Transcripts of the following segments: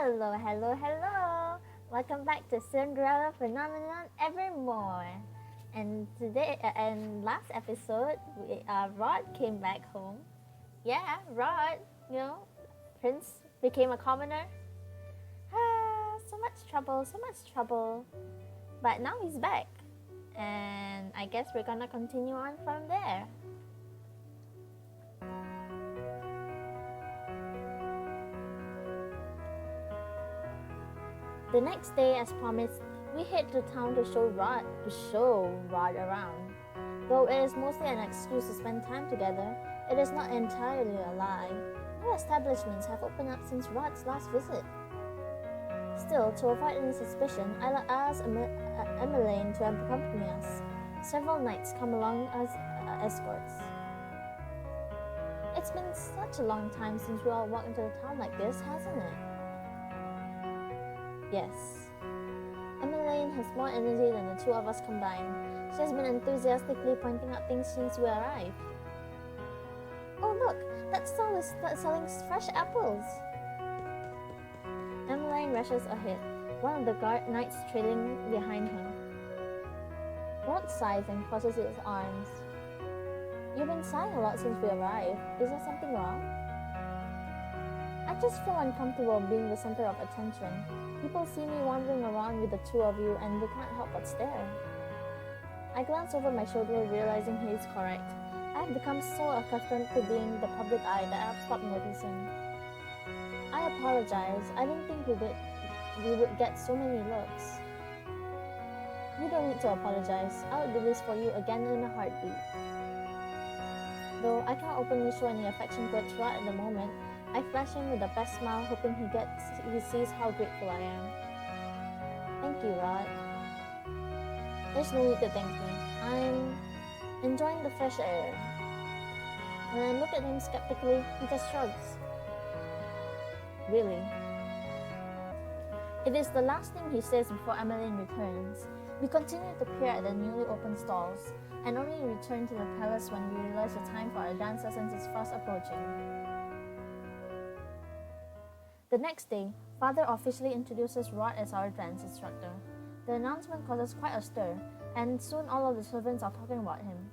Hello, hello, hello! Welcome back to Cinderella Phenomenon Evermore. And today, and last episode, Rod came back home. Yeah, Rod, Prince became a commoner. So much trouble, so much trouble. But now he's back. And I guess we're gonna continue on from there. The next day, as promised, we head to town to show Rod around. Though it is mostly an excuse to spend time together, it is not entirely a lie. New establishments have opened up since Rod's last visit. Still, to avoid any suspicion, I asked Emmeline to accompany us. Several knights come along as escorts. It's been such a long time since we all walked into the town like this, hasn't it? Yes. Emmeline has more energy than the two of us combined. She has been enthusiastically pointing out things since we arrived. Oh look, that stall is selling fresh apples. Emmeline rushes ahead, one of the knights trailing behind her. Rod sighs and crosses his arms. You've been sighing a lot since we arrived. Is there something wrong? I just feel uncomfortable being the center of attention. People see me wandering around with the two of you and they can't help but stare. I glance over my shoulder, realizing he is correct. I have become so accustomed to being the public eye that I have stopped noticing. I apologize. I didn't think we would get so many looks. You don't need to apologize. I would do this for you again in a heartbeat. Though I can't openly show any affection towards Rod at the moment, I flash him with the best smile, hoping he sees how grateful I am. Thank you, Rod. There's no need to thank me. I'm enjoying the fresh air. When I look at him skeptically, he just shrugs. Really? It is the last thing he says before Emmeline returns. We continue to peer at the newly opened stalls, and only return to the palace when we realize the time for our dance lessons is fast approaching. The next day, Father officially introduces Rod as our dance instructor. The announcement causes quite a stir, and soon all of the servants are talking about him.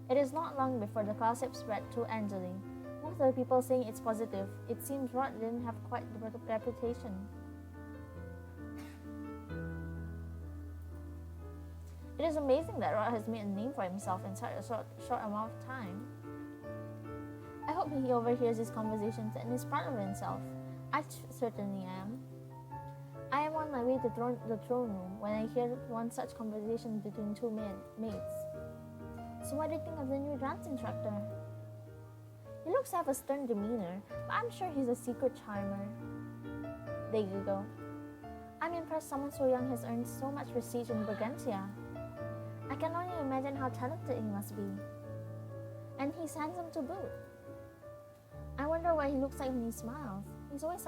It is not long before the gossip spread to Angeli. Most of the people saying it's positive. It seems Rod didn't have quite the reputation. It is amazing that Rod has made a name for himself in such a short amount of time. I hope he overhears these conversations and is proud of himself. I certainly am. I am on my way to the throne room when I hear one such conversation between two maids. So what do you think of the new dance instructor? He looks to have a stern demeanor, but I'm sure he's a secret charmer. There you go. I'm impressed someone so young has earned so much prestige in Brigantia. I can only imagine how talented he must be. And he's handsome to boot. I wonder what he looks like when he smiles. He always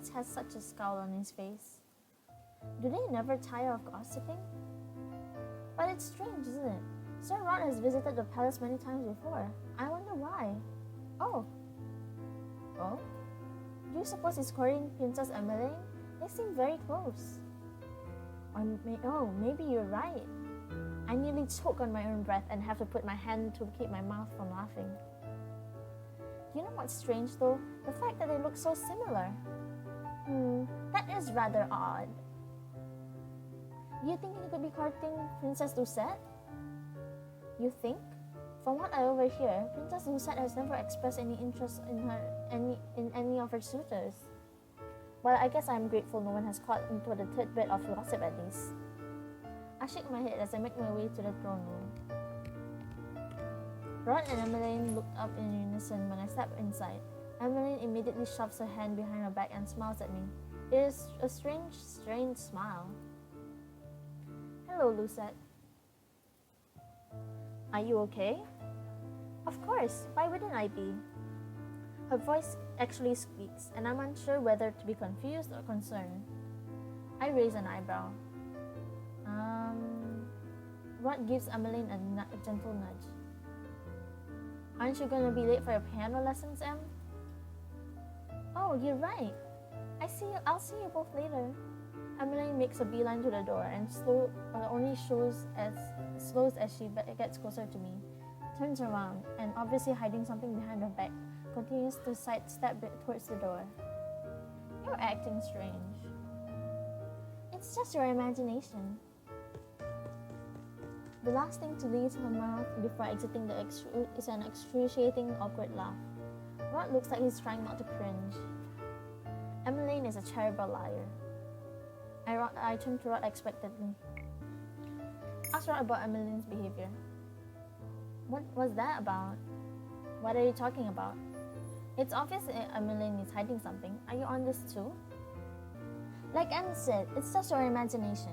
has such a scowl on his face. Do they never tire of gossiping? But it's strange, isn't it? Sir Rod has visited the palace many times before. I wonder why. Oh? Do you suppose he's courting Princess Emmeline? They seem very close. Maybe you're right. I nearly choke on my own breath and have to put my hand to keep my mouth from laughing. You know what's strange though? The fact that they look so similar. That is rather odd. You think he could be courting Princess Lucette? You think? From what I overhear, Princess Lucette has never expressed any interest in any of her suitors. Well, I guess I'm grateful no one has caught into the tidbit of gossip at least. I shake my head as I make my way to the throne room. Rod and Emmeline looked up in unison when I stepped inside. Emmeline immediately shoves her hand behind her back and smiles at me. It is a strange smile. Hello, Lucette. Are you okay? Of course, why wouldn't I be? Her voice actually squeaks, and I'm unsure whether to be confused or concerned. I raise an eyebrow. Rod gives Emmeline a gentle nudge. Aren't you going to be late for your piano lessons, Em? Oh, you're right. I'll see you both later. Emily makes a beeline to the door and only slows as she gets closer to me. Turns around and, obviously hiding something behind her back, continues to sidestep towards the door. You're acting strange. It's just your imagination. The last thing to leave her mouth before exiting is an excruciating, awkward laugh. Rod looks like he's trying not to cringe. Emmeline is a terrible liar. I turned to Rod expectantly. Asked Rod about Emmeline's behavior. What was that about? What are you talking about? It's obvious Emmeline is hiding something. Are you on this too? Like Em said, it's just your imagination.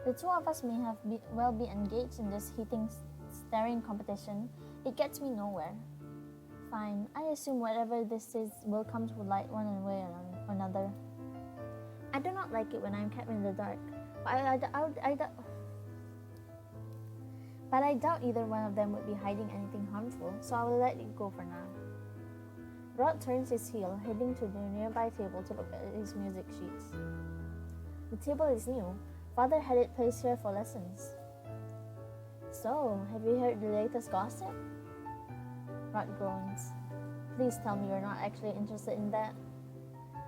The two of us may have be engaged in this heating, staring competition. It gets me nowhere. Fine, I assume whatever this is will come to light one way or another. I do not like it when I'm kept in the dark, but I doubt either one of them would be hiding anything harmful, so I will let it go for now. Rod turns his heel, heading to the nearby table to look at his music sheets. The table is new. Father had it placed here for lessons. So, have you heard the latest gossip? Rod groans. Please tell me you're not actually interested in that.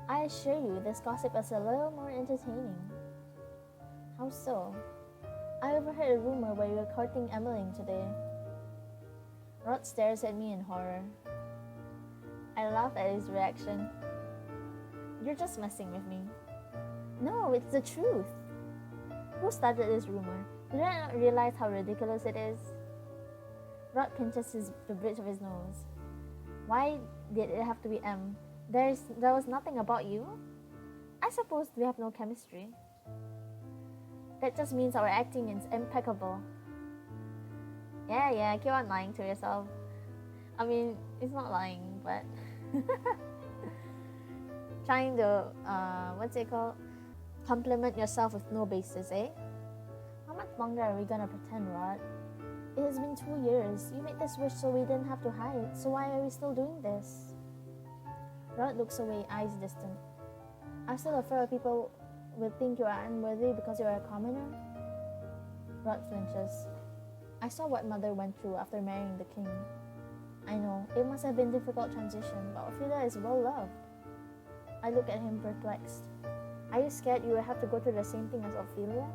I assure you, this gossip is a little more entertaining. How so? I overheard a rumor where you're courting Emmeline today. Rod stares at me in horror. I laugh at his reaction. You're just messing with me. No, it's the truth. Who started this rumor? Do I not realize how ridiculous it is? Rod pinches the bridge of his nose. Why did it have to be M? There was nothing about you? I suppose we have no chemistry. That just means our acting is impeccable. Yeah, keep on lying to yourself. I mean, it's not lying, but trying to, compliment yourself with no basis, eh? How much longer are we gonna pretend, Rod? It has been 2 years. You made this wish so we didn't have to hide, so why are we still doing this? Rod looks away, eyes distant. I'm still afraid people will think you are unworthy because you are a commoner? Rod flinches. I saw what Mother went through after marrying the king. I know, it must have been a difficult transition, but Ophelia is well loved. I look at him perplexed. Are you scared you will have to go through the same thing as Ophelia?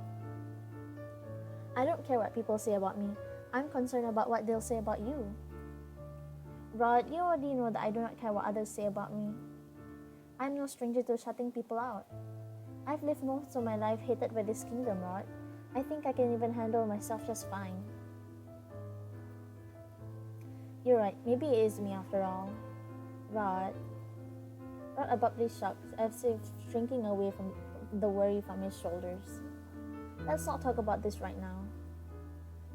I don't care what people say about me. I'm concerned about what they'll say about you. Rod, you already know that I do not care what others say about me. I'm no stranger to shutting people out. I've lived most of my life hated by this kingdom, Rod. I think I can even handle myself just fine. You're right, maybe it is me after all. Rod abruptly shrugs, as if shrinking away from the worry from his shoulders. Let's not talk about this right now.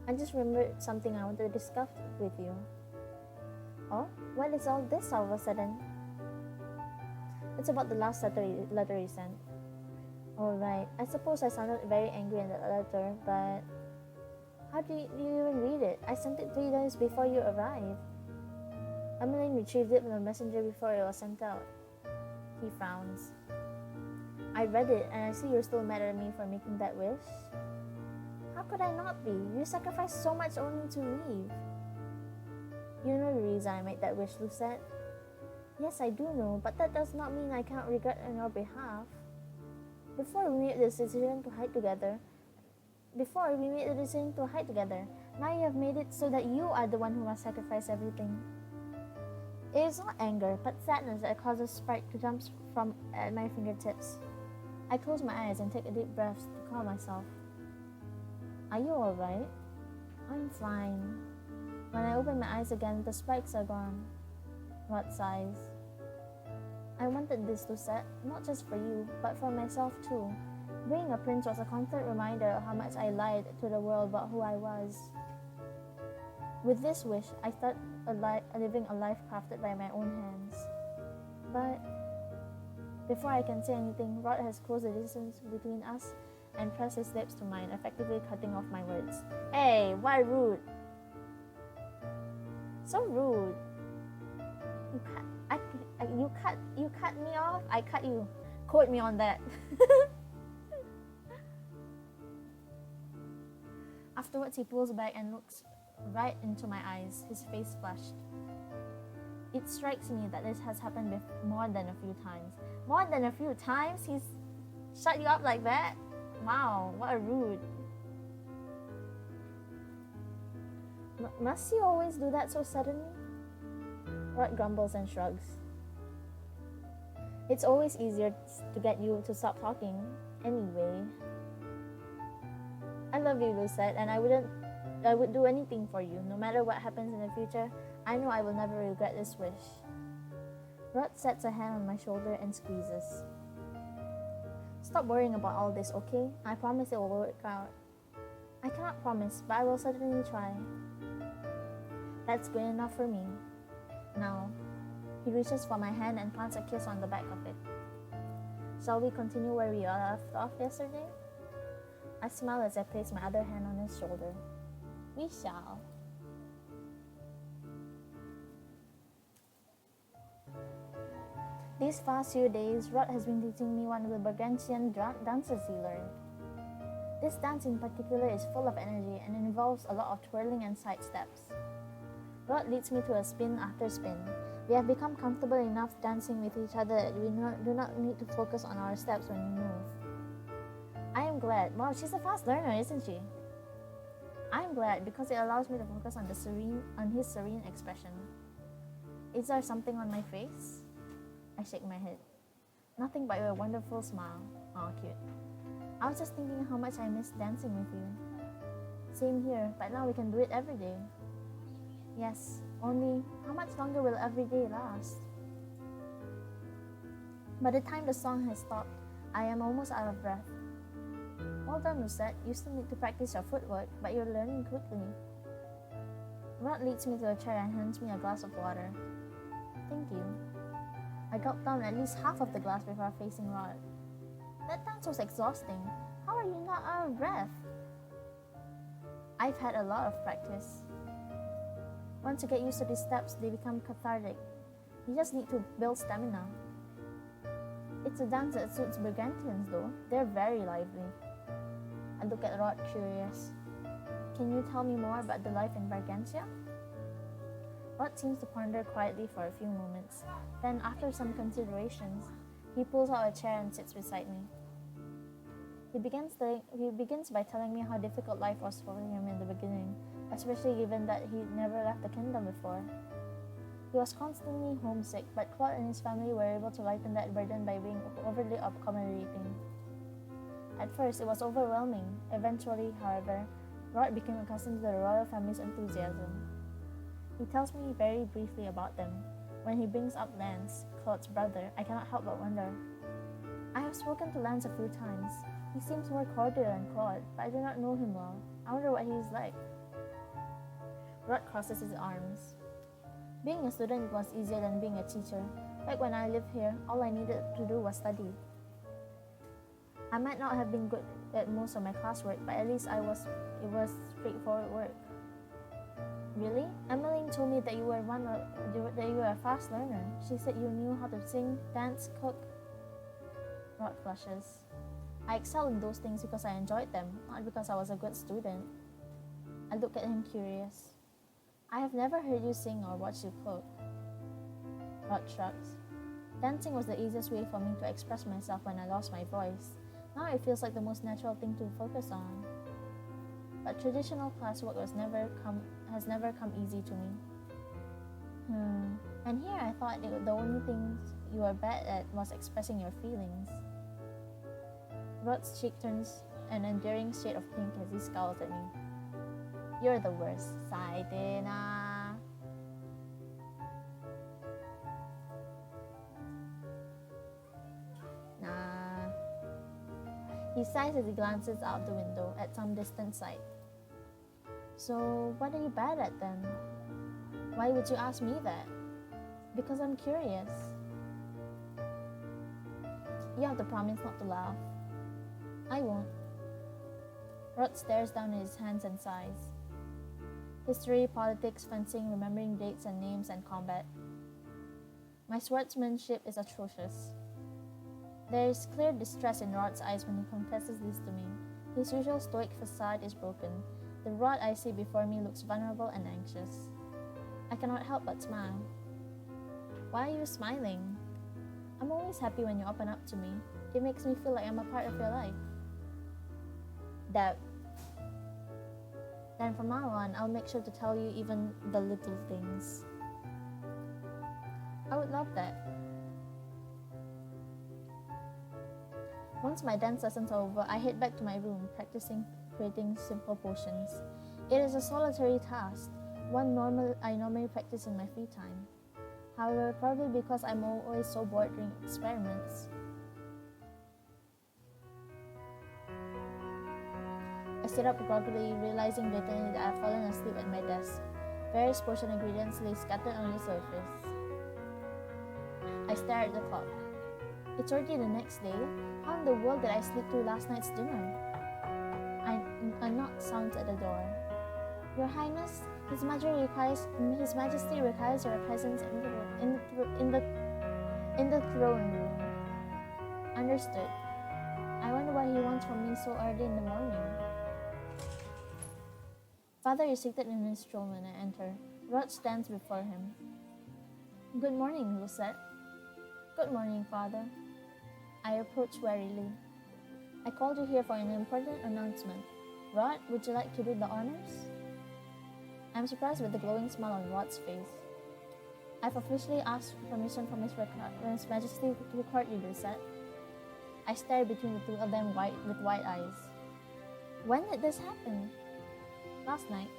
I just remembered something I wanted to discuss with you. Oh, what is all this all of a sudden? It's about the last letter you sent. All right, I suppose I sounded very angry in that letter, but how do you even read it? I sent it 3 days before you arrived. Emmeline retrieved it from the messenger before it was sent out. He frowns. I read it and I see you're still mad at me for making that wish. How could I not be? You sacrificed so much only to leave. You know the reason I made that wish, Lucette? Yes, I do know, but that does not mean I cannot regret on your behalf. Before we made the decision to hide together, now you have made it so that you are the one who must sacrifice everything. It is not anger, but sadness that causes Sprite to jump from at my fingertips. I close my eyes and take a deep breath to calm myself. Are you alright? I'm fine. When I open my eyes again, the spikes are gone. Rod sighs. I wanted this, Lucette, not just for you, but for myself too. Being a prince was a constant reminder of how much I lied to the world about who I was. With this wish, I start living a life crafted by my own hands. But before I can say anything, Rod has closed the distance between us and pressed his lips to mine, effectively cutting off my words. Hey, why rude? So rude. You cut me off. I cut you. Quote me on that. Afterwards, he pulls back and looks right into my eyes, his face flushed. It strikes me that this has happened more than a few times. More than a few times? He's shut you up like that? Wow, what a rude. Must you always do that so suddenly? Rod grumbles and shrugs. It's always easier to get you to stop talking. Anyway. I love you, Lucette, and I would do anything for you. No matter what happens in the future, I know I will never regret this wish. Rod sets a hand on my shoulder and squeezes. Stop worrying about all this, okay? I promise it will work out. I cannot promise, but I will certainly try. That's good enough for me. Now, he reaches for my hand and plants a kiss on the back of it. Shall we continue where we left off yesterday? I smile as I place my other hand on his shoulder. We shall. These past few days, Rod has been teaching me one of the Bergensian dances he learned. This dance in particular is full of energy and involves a lot of twirling and side steps. Rod leads me to a spin after spin. We have become comfortable enough dancing with each other that we do not need to focus on our steps when we move. I am glad. Wow, she's a fast learner, isn't she? I am glad because it allows me to focus on his serene expression. Is there something on my face? I shake my head. Nothing but your wonderful smile. Oh, cute. I was just thinking how much I miss dancing with you. Same here, but now we can do it every day. Yes, only how much longer will every day last? By the time the song has stopped, I am almost out of breath. Well done, Lucette. You still need to practice your footwork, but you're learning quickly. Rod leads me to a chair and hands me a glass of water. Thank you. I gulped down at least half of the glass before facing Rod. That dance was exhausting. How are you not out of breath? I've had a lot of practice. Once you get used to these steps, they become cathartic. You just need to build stamina. It's a dance that suits Brigantians though. They're very lively. I look at Rod curious. Can you tell me more about the life in Brigantia? Rod seems to ponder quietly for a few moments. Then, after some considerations, he pulls out a chair and sits beside me. He begins by telling me how difficult life was for him in the beginning, especially given that he'd never left the kingdom before. He was constantly homesick, but Claude and his family were able to lighten that burden by being overly accommodating. At first, it was overwhelming. Eventually, however, Rod became accustomed to the royal family's enthusiasm. He tells me very briefly about them. When he brings up Lance, Claude's brother, I cannot help but wonder. I have spoken to Lance a few times. He seems more cordial than Claude, but I do not know him well. I wonder what he is like. Rod crosses his arms. Being a student was easier than being a teacher. Back when I lived here, all I needed to do was study. I might not have been good at most of my classwork, but at least it was straightforward work. Really? Emmeline told me that you were a fast learner. She said you knew how to sing, dance, cook. Rod flushes. I excelled in those things because I enjoyed them, not because I was a good student. I look at him curious. I have never heard you sing or watched you cook. Rod shrugs. Dancing was the easiest way for me to express myself when I lost my voice. Now it feels like the most natural thing to focus on. But traditional classwork has never come easy to me. And here I thought the only thing you were bad at was expressing your feelings. Rod's cheek turns an endearing shade of pink as he scowls at me. You're the worst. Saite na. Nah. He sighs as he glances out the window at some distant sight. So, what are you bad at then? Why would you ask me that? Because I'm curious. You have to promise not to laugh. I won't. Rod stares down at his hands and sighs. History, politics, fencing, remembering dates and names and combat. My swordsmanship is atrocious. There is clear distress in Rod's eyes when he confesses this to me. His usual stoic facade is broken. The Rod I see before me looks vulnerable and anxious. I cannot help but smile. Why are you smiling? I'm always happy when you open up to me. It makes me feel like I'm a part of your life. That. Then from now on, I'll make sure to tell you even the little things. I would love that. Once my dance lessons are over, I head back to my room, practicing creating simple potions. It is a solitary task, one I normally practice in my free time. However, probably because I'm always so bored during experiments, I sit up groggily, realizing blatantly that I've fallen asleep at my desk. Various potion ingredients lay scattered on the surface. I stare at the clock. It's already the next day. How in the world did I sleep through last night's dinner? A knock sounds at the door. Your Highness, His Majesty requires your presence in the throne room. Understood. I wonder what he wants from me so early in the morning. Father is seated in his throne when I enter. Rod stands before him. Good morning, Lucette. Good morning, Father. I approach warily. I called you here for an important announcement. Rod, would you like to do the honors? I'm surprised with the glowing smile on Rod's face. I've officially asked permission from His Majesty to record you, Lucette. I stare between the two of them with wide eyes. When did this happen? Last night.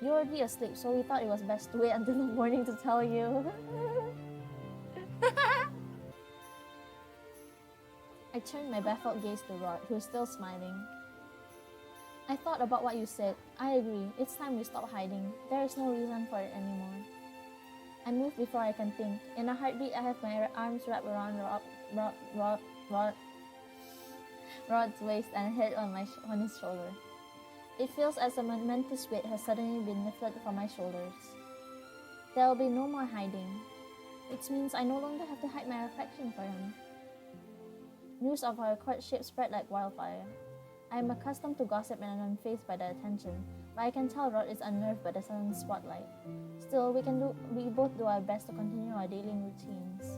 You were already asleep, so we thought it was best to wait until the morning to tell you. I turned my baffled gaze to Rod, who is still smiling. I thought about what you said. I agree. It's time we stop hiding. There is no reason for it anymore. I move before I can think. In a heartbeat, I have my arms wrapped around Rod's waist and head on his shoulder. It feels as a momentous weight has suddenly been lifted from my shoulders. There will be no more hiding. It means I no longer have to hide my affection for him. News of our courtship spread like wildfire. I am accustomed to gossip and am unfazed by the attention, but I can tell Rod is unnerved by the sudden spotlight. Still, we both do our best to continue our daily routines.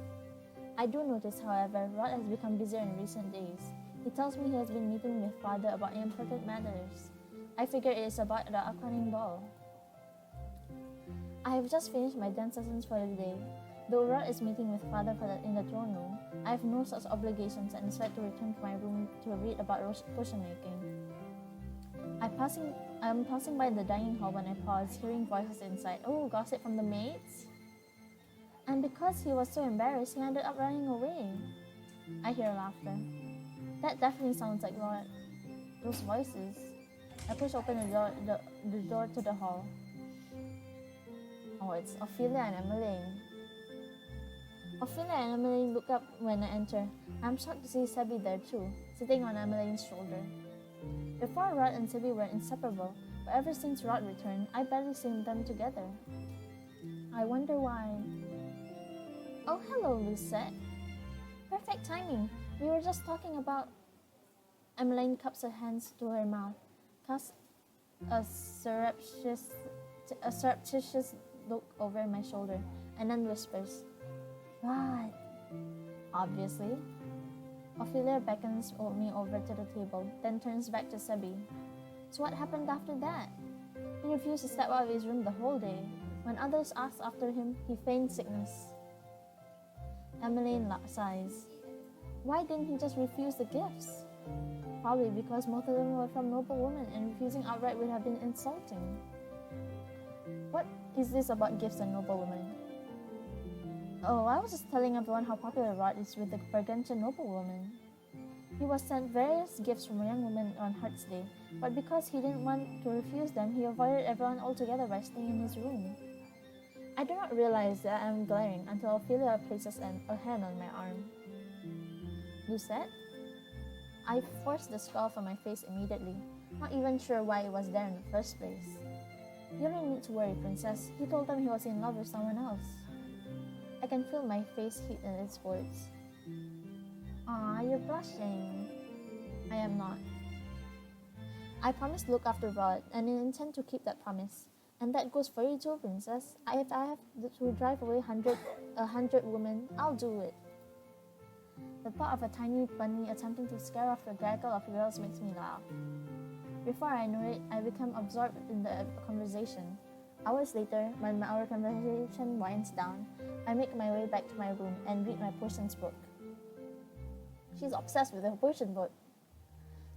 I do notice, however, Rod has become busier in recent days. He tells me he has been meeting with Father about important matters. I figure it is about the upcoming ball. I have just finished my dance lessons for the day. Though Rod is meeting with Father in the throne room, I have no such obligations and decide to return to my room to read about potion making. I am passing by the dining hall when I pause, hearing voices inside. Oh, gossip from the maids? And because he was so embarrassed, he ended up running away. I hear laughter. That definitely sounds like Rod. Those voices. I push open the door to the hall. Oh, it's Ophelia and Emmeline. Ophelia and Emmeline look up when I enter. I'm shocked to see Sebi there too, sitting on Emmeline's shoulder. Before, Rod and Sebi were inseparable, but ever since Rod returned, I barely seen them together. I wonder why. Oh, hello, Lucette. Perfect timing. We were just talking about... Emmeline cups her hands to her mouth, casts a surreptitious look over my shoulder, and then whispers, Rod. Obviously. Ophelia beckons me over to the table, then turns back to Sebi. So what happened after that? He refused to step out of his room the whole day. When others asked after him, he feigned sickness. Emmeline sighs. Why didn't he just refuse the gifts? Probably because most of them were from noble women and refusing outright would have been insulting. What is this about gifts and noble women? Oh, I was just telling everyone how popular Rod is with the Burgundian noblewoman. He was sent various gifts from young women on Heart's Day, but because he didn't want to refuse them, he avoided everyone altogether by staying in his room. I do not realize that I am glaring until Ophelia places a hand on my arm. Lucette? I forced the skull from my face immediately, not even sure why it was there in the first place. You don't need to worry, Princess. He told them he was in love with someone else. I can feel my face heat in its words. Ah, you're blushing. I am not. I promised to look after Rod, and I intend to keep that promise. And that goes for you too, Princess. If I have to drive away a hundred women, I'll do it. The thought of a tiny bunny attempting to scare off the gaggle of girls makes me laugh. Before I know it, I become absorbed in the conversation. Hours later, when our conversation winds down, I make my way back to my room and read my portions book. She's obsessed with her portion book.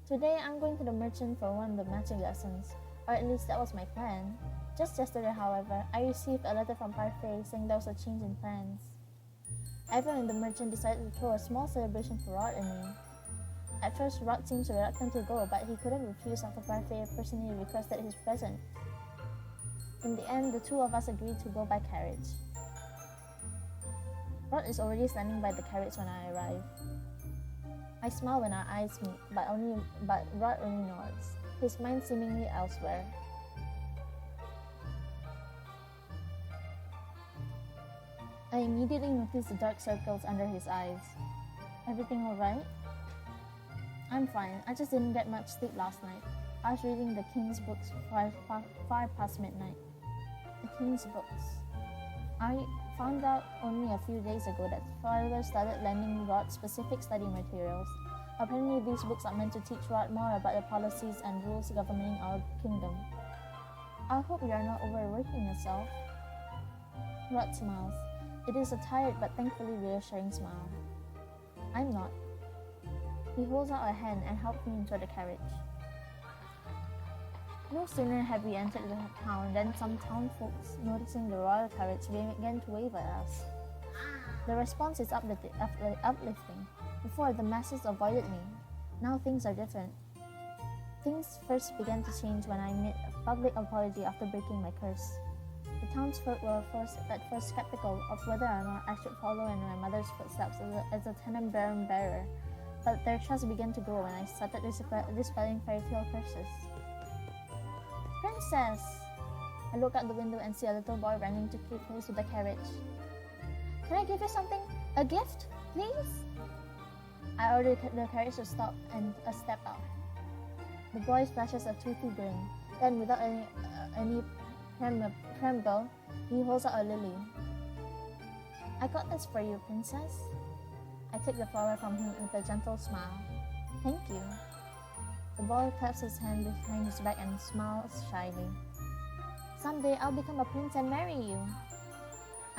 Today, I'm going to the merchant for one of the magic lessons, or at least that was my plan. Just yesterday, however, I received a letter from Parfait saying there was a change in plans. Everyone in the merchant decided to throw a small celebration for Rod and me. At first, Rod seemed reluctant to go, but he couldn't refuse after Parfait personally requested his presence. In the end, the two of us agreed to go by carriage. Rod is already standing by the carriage when I arrive. I smile when our eyes meet, but Rod only nods, his mind seemingly elsewhere. I immediately notice the dark circles under his eyes. Everything alright? I'm fine. I just didn't get much sleep last night. I was reading the King's books far past midnight. The King's books. I found out only a few days ago that father started lending Rod specific study materials. Apparently these books are meant to teach Rod more about the policies and rules governing our kingdom. I hope you are not overworking yourself. Rod smiles. It is a tired but thankfully reassuring smile. I'm not. He holds out a hand and helps me into the carriage. No sooner had we entered the town than some town folks, noticing the royal carriage, began to wave at us. The response is uplifting. Before, the masses avoided me. Now things are different. Things first began to change when I made a public apology after breaking my curse. The townsfolk were at first skeptical of whether or not I should follow in my mother's footsteps as a tenant-bearer bearer, but their trust began to grow when I started dispelling fairy tale curses. Princess! I look out the window and see a little boy running to keep pace with the carriage. Can I give you something? A gift? Please? I ordered the carriage to stop and step out. The boy flashes a toothy grin. Then, without any preamble, he holds out a lily. I got this for you, Princess. I take the flower from him with a gentle smile. Thank you. The boy claps his hand behind his back and smiles shyly. Someday I'll become a prince and marry you.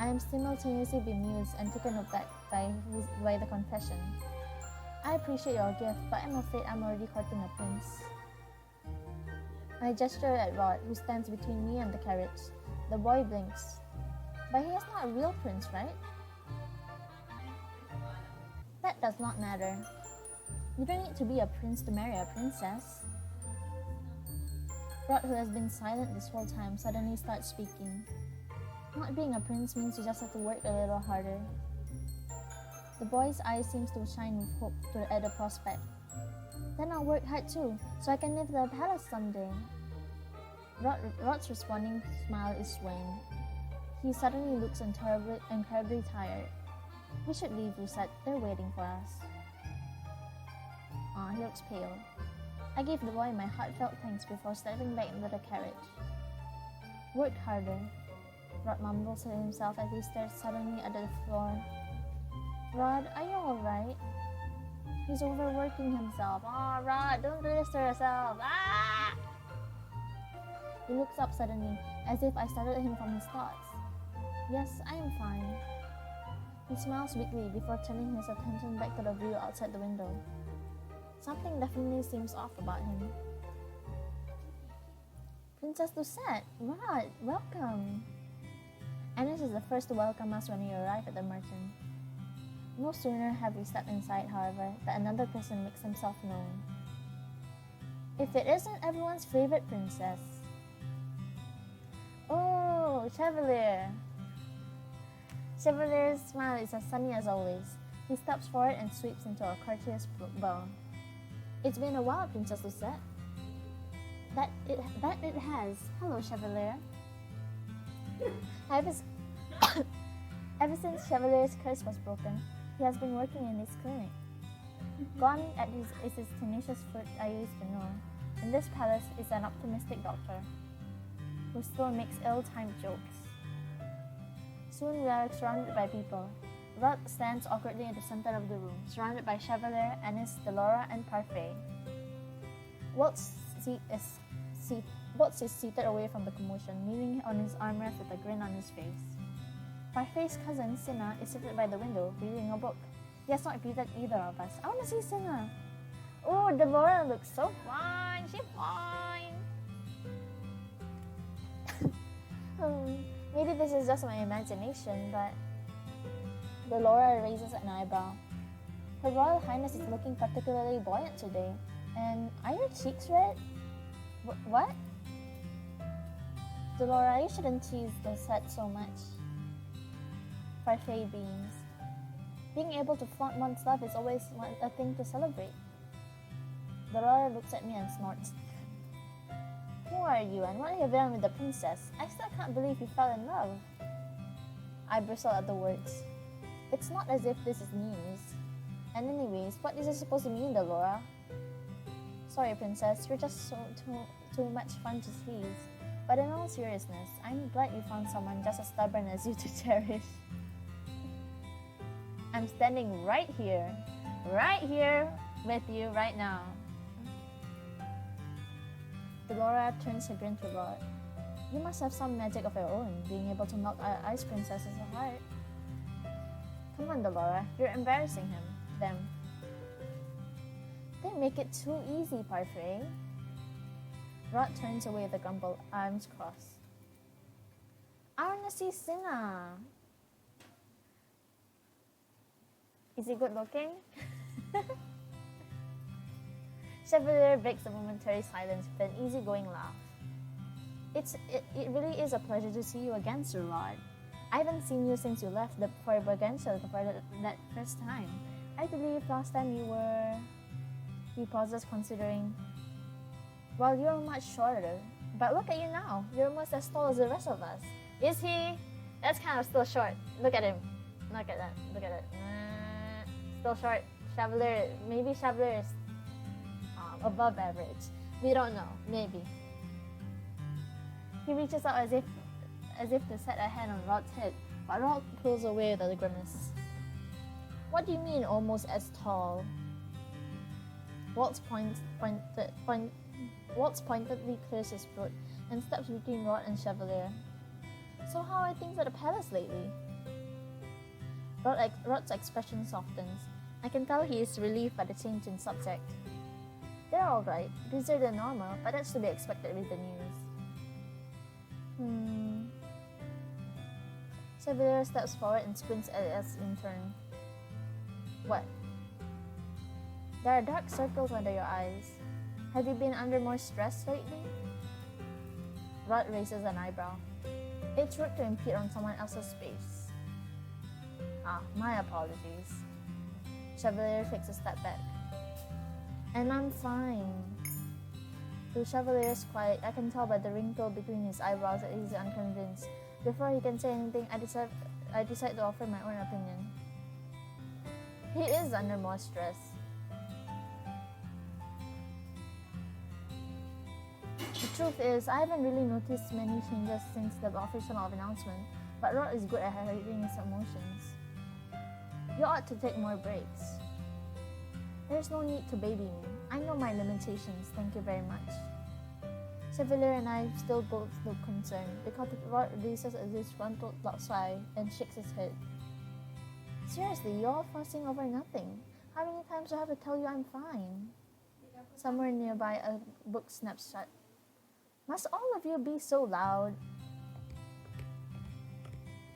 I am simultaneously bemused and taken aback by the confession. I appreciate your gift, but I'm afraid I'm already courting a prince. I gesture at Rod, who stands between me and the carriage. The boy blinks. But he is not a real prince, right? That does not matter. You don't need to be a prince to marry a princess. Rod, who has been silent this whole time, suddenly starts speaking. Not being a prince means you just have to work a little harder. The boy's eyes seem to shine with hope at the prospect. Then I'll work hard too, so I can live in the palace someday. Rod's responding smile is swaying. He suddenly looks incredibly tired. We should leave, Lucette. They're waiting for us. He looks pale. I gave the boy my heartfelt thanks before stepping back into the carriage. Work harder, Rod mumbles to himself as he stares suddenly at the floor. Rod, are you alright? He's overworking himself. Rod, don't do this to yourself. He looks up suddenly, as if I startled him from his thoughts. Yes, I am fine. He smiles weakly before turning his attention back to the view outside the window. Something definitely seems off about him. Princess Lucette, Rod, welcome. Agnes is the first to welcome us when we arrive at the merchant. No sooner have we stepped inside, however, that another person makes himself known. If it isn't everyone's favorite princess. Oh, Chevalier! Chevalier's smile is as sunny as always. He steps forward and sweeps into a courteous bow. It's been a while, Princess Lucette. That it has. Hello, Chevalier. Ever since Chevalier's curse was broken, he has been working in his clinic. Gone is his tenacious foot I used to know. In this palace is an optimistic doctor who still makes ill-timed jokes. Soon we are surrounded by people. Rod stands awkwardly at the center of the room, surrounded by Chevalier, Anis, Delora, and Parfait. Waltz is seated away from the commotion, leaning on his armrest with a grin on his face. Parfait's cousin, Cinna, is seated by the window, reading a book. He has not greeted either of us. I want to see Cinna. Oh, Delora looks so fine. She's fine. Maybe this is just my imagination, but Delora raises an eyebrow. Her Royal Highness is looking particularly buoyant today. And are your cheeks red? What? Delora, you shouldn't tease the set so much. Parfait beams. Being able to flaunt one's love is always a thing to celebrate. Delora looks at me and snorts. Who are you and what have you done with the princess? I still can't believe you fell in love. I bristle at the words. It's not as if this is news. And anyways, what is it supposed to mean, Delora? Sorry, princess, you're just too much fun to tease. But in all seriousness, I'm glad you found someone just as stubborn as you to cherish. I'm standing right here with you right now. Delora turns her grin to Rod. You must have some magic of your own, being able to melt our ice princess's heart. Come on, Delora, you're embarrassing them. They make it too easy, Parfait. Rod turns away with a grumble, arms crossed. I wanna see Cinna. Is he good looking? Chevalier breaks the momentary silence with an easygoing laugh. It really is a pleasure to see you again, Sir Rod. I haven't seen you since you left for Bergensia for that first time. I believe last time you were... He pauses, considering. Well, you're much shorter. But look at you now. You're almost as tall as the rest of us. Is he? That's kind of still short. Look at him. Look at that. Look at it. Still short. Chevalier. Maybe Chevalier is above average. We don't know. Maybe. He reaches out as if to set a hand on Rod's head, but Rod pulls away with a grimace. What do you mean almost as tall? Waltz pointedly clears his throat and steps between Rod and Chevalier. So how are things at the palace lately? Rod's expression softens. I can tell he is relieved by the change in subject. They're alright, busier than normal, but that's to be expected with the news. Chevalier steps forward and squints at us in turn. What? There are dark circles under your eyes. Have you been under more stress lately? Rod raises an eyebrow. It's rude to impede on someone else's space. My apologies. Chevalier takes a step back. And I'm fine. The Chevalier's quiet. I can tell by the wrinkle between his eyebrows that he's unconvinced. Before he can say anything, I decide to offer my own opinion. He is under more stress. The truth is, I haven't really noticed many changes since the official announcement, but Rod is good at hiding his emotions. You ought to take more breaks. There's no need to baby me. I know my limitations, thank you very much. Chevalier and I still both look concerned because Rod raises a disgruntled sigh and shakes his head. Seriously, you're all fussing over nothing. How many times do I have to tell you I'm fine? Somewhere nearby, a book snaps shut. Must all of you be so loud?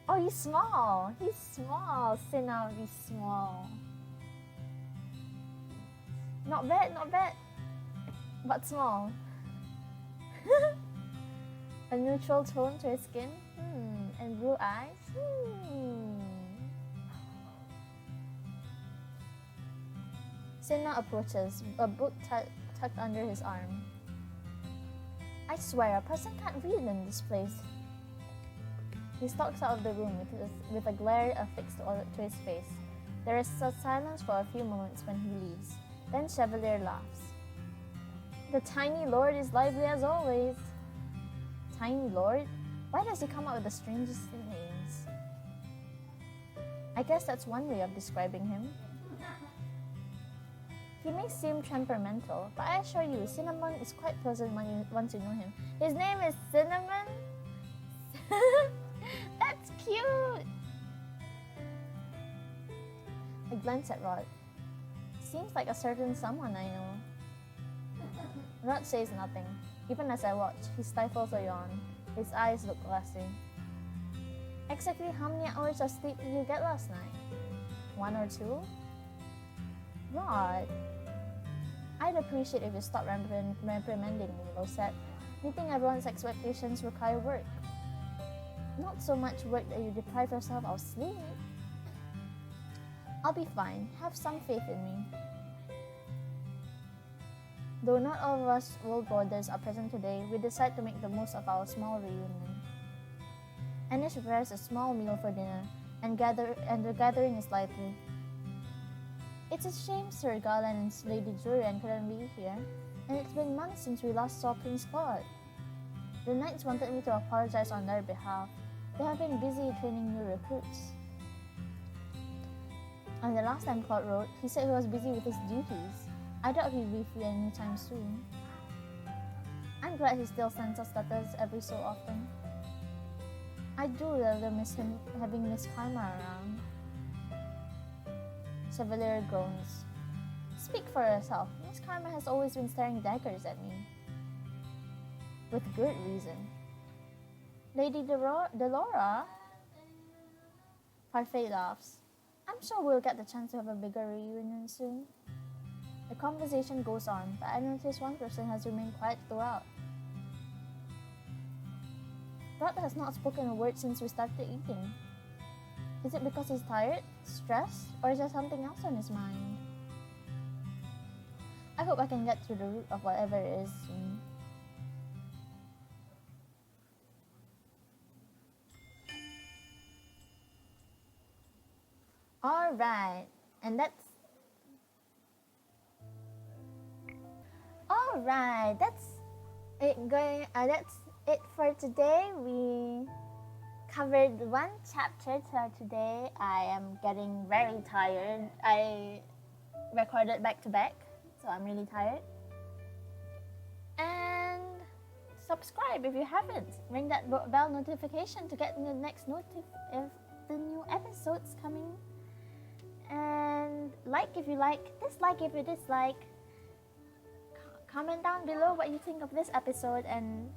Oh, he's small. He's small. Cinna, he's small. Not bad, but small. A neutral tone to his skin, and blue eyes. Cinna approaches, a book tucked under his arm. I swear, a person can't read in this place. He stalks out of the room with a glare affixed to his face. There is a silence for a few moments when he leaves. Then Chevalier laughs. The tiny lord is lively as always. Tiny lord? Why does he come up with the strangest names? I guess that's one way of describing him. He may seem temperamental, but I assure you, Cinnamon is quite pleasant once you know him. His name is Cinnamon? That's cute! I glance at Rod. Seems like a certain someone I know. Rod says nothing. Even as I watch, he stifles a yawn. His eyes look glassy. Exactly how many hours of sleep did you get last night? 1 or 2? Rod, I'd appreciate if you stopped reprimanding me, Rosette. Meeting everyone's expectations require work. Not so much work that you deprive yourself of sleep. I'll be fine. Have some faith in me. Though not all of us world boarders are present today, we decide to make the most of our small reunion. Anish prepares a small meal for dinner, and the gathering is lively. It's a shame Sir Garland and Lady Jurian couldn't be here, and it's been months since we last saw Prince Claude. The knights wanted me to apologize on their behalf. They have been busy training new recruits. And the last time Claude wrote, he said he was busy with his duties. I doubt he'll be free anytime soon. I'm glad he still sends us letters every so often. I do rather miss him having Miss Karma around. Chevalier groans. Speak for yourself. Miss Karma has always been staring daggers at me. With good reason. Lady Delora? Parfait laughs. I'm sure we'll get the chance to have a bigger reunion soon. The conversation goes on, but I notice one person has remained quiet throughout. Rod has not spoken a word since we started eating. Is it because he's tired, stressed, or is there something else on his mind? I hope I can get to the root of whatever it is soon. Alright, and that's it for today. We covered one chapter, so today I am getting very tired. I recorded back to back, so I'm really tired. And subscribe if you haven't. Ring that bell notification to get the next notif if the new episode's coming. And like if you like, dislike if you dislike. Comment down below what you think of this episode and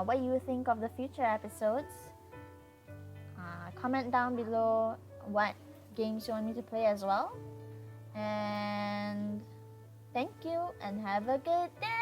what you think of the future episodes. Comment down below what games you want me to play as well. And thank you and have a good day.